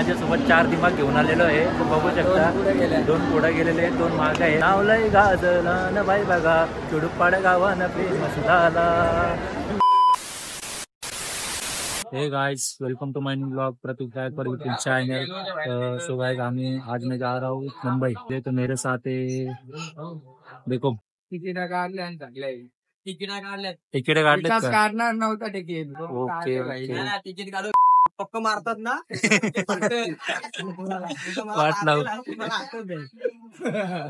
माझ्यासोबत 4 दिमाग घेऊन आलेलो आहे. तो बघू शकता 2 पुढे गेलेले आहेत, 2 माग आहे. नावलंय गाजला न बाई बघा चुडपाड गावानं प्रेम झाला. Hey guys, welcome to my new blog Pratik Gaikwad YouTube channel. So guys, आज मैं जा रहा हूँ मुंबई. ये तो मेरे साथ है, देखो तिकीट काढले तिकीट काढले काढणार नव्हता तिकीट. ओके तिकीट काढून पक्क मारतात ना. वाट लावू.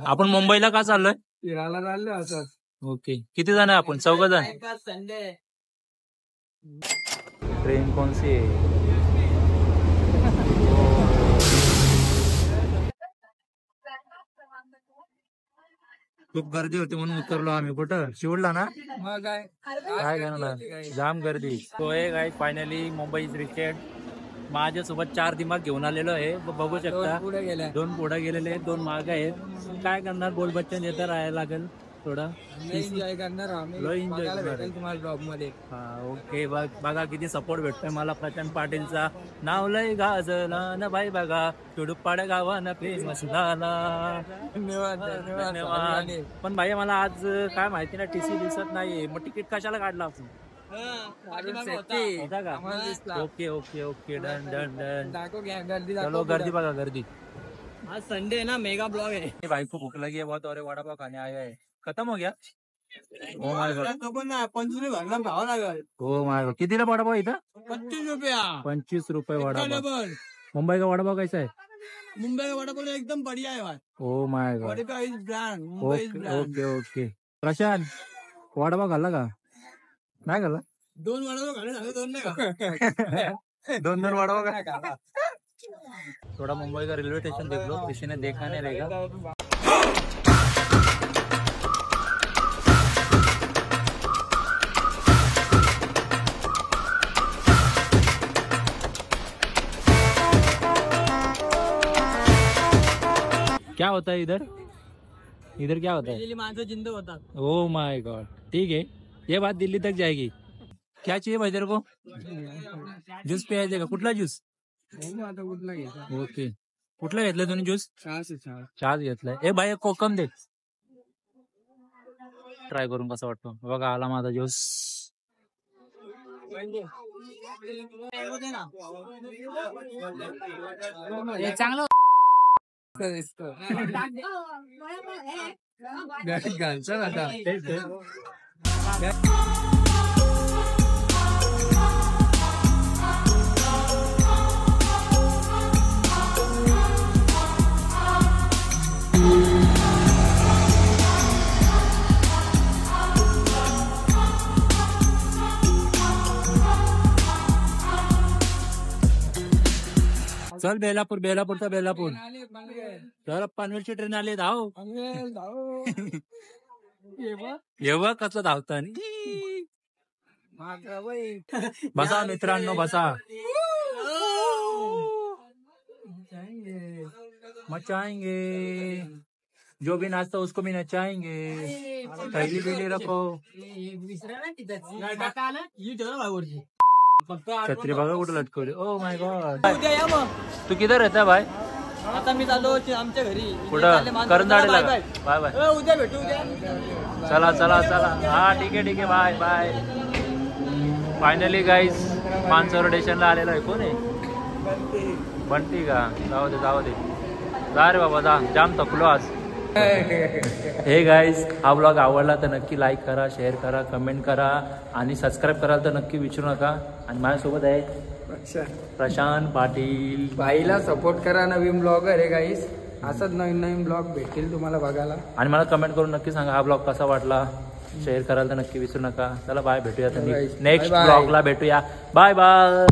आपण मुंबईला का चाललोय? फिरायला चाललो असं. ओके, किती जण आहे आपण? 4 जण. संडे. ट्रेन कौन सी है? खूप गर्दी होती म्हणून उतरलो आम्ही. कुठं? शिवडला ना? मग काय करणार, जाम गर्दी. तो आहे काय, फायनली मुंबई क्रिकेट. माझ्यासोबत 4 दिमाग घेऊन आलेलो आहे. बघू शकता 2 पुढे गेलेले आहेत, 2 माग आहेत. काय करणार, बोल बच्चन येतं राहायला लागेल थोडा. एन्जॉय करणार आम्ही. लय एन्जॉय बघायला करणार. भेटेल तुम्हाला ब्लॉग मध्ये. हा ओके. बघा किती सपोर्ट भेटतोय मला प्रचंड पाटीलचा. नावलंय गाजला न बाई बघा तुडुपाड गावानं प्रेम झाला. धन्यवाद. पण भाई मला आज काय माहिती ना, टीसी दिसत नाहीये. मग तिकीट कशाला काढला आपण? होता का? Okay okay okay, done done done. चलो गर्दी बघा, गर्दी. आज संडे है ना, मेगा ब्लॉग है. भाई को भूख लगी है बहुत और वड़ा पाव खाने आया है. खत्म हो गया? Oh my God. 25 भरला भाव लागेल. Oh my God. कितीला वडापाव इथं? 25 रुपया. 25 रुपये वडापाव. मुंबई का वडापाव कैसा है? मुंबई का वडापाव एकदम बढ़िया है. Oh my God. Vada pav is brand. Mumbai is okay brand. Okay okay. Prashant, vada pav खाल्ला का? नाही खाल्ला? 2 वडापाव खाणे झाले, 2 नाही का? 2 वडापाव का? थोड़ा मुंबई का रेलवे स्टेशन देख लो, किसी ने देखा नहीं रहेगा. क्या होता है इधर? इधर क्या होता है? दिल्ली माणसं जिंद होतात. Oh my God. ठीक है, ये बात दिल्ली तक जाएगी. क्या चाहिए भाई तेरे को? ज्यूस प्यायचे का? कुठला ज्यूस? आता कुठला घ्यायचा? ओके. कुठला घेतलाय तुम्ही ज्यूस? चहा. चहाच घेतलाय. ए भाई, कोकम दे. ट्राय करून कसा वाटतो बघा. आला माझा ज्यूस. चांगलं चल बेलापूर, बेलापूरचा बेलापूर. चल, पनवेलची ट्रेन आली. धाव. एवढं कसं धावता? बसा मित्रांनो, बसा. मचाएंगे, जो भी नाचता उसको भी नचाएंगे. थैली बिली रखो. छत्री बघा कुठं लटकवली. Oh my God. उद्या या मग. तू किधर रहता भाई? आता मी चाललो आमच्या घरी. कुठं? करंदाडीला. Bye bye. उद्या भेटू. उद्या चला चला चला. हा ठीक आहे ठीक आहे. Bye bye. Finally guys, Mansarovar स्टेशनला आलेलो आहे. कोण आहे? बंटी का? जाऊ दे जाऊ दे. जा रे बाबा जा. जाम थकलो आज. हे गाईज, हा ब्लॉग आवडला तर नक्की लाईक करा, शेअर करा, कमेंट करा आणि सबस्क्राईब कराल तर नक्की विचारू नका. आणि माझ्यासोबत आहे प्रशांत पाटील. बाईला सपोर्ट करा. नवीन ब्लॉगर आहे गाईस. असंच नवीन नवीन ब्लॉग भेटतील तुम्हाला बघायला. आणि मला कमेंट करून नक्की सांगा हा ब्लॉग कसा वाटला. शेअर कराल तर नक्की विसरू नका. चला बाय, भेटूया नेक्स्ट ब्लॉगला भेटूया. Bye bye.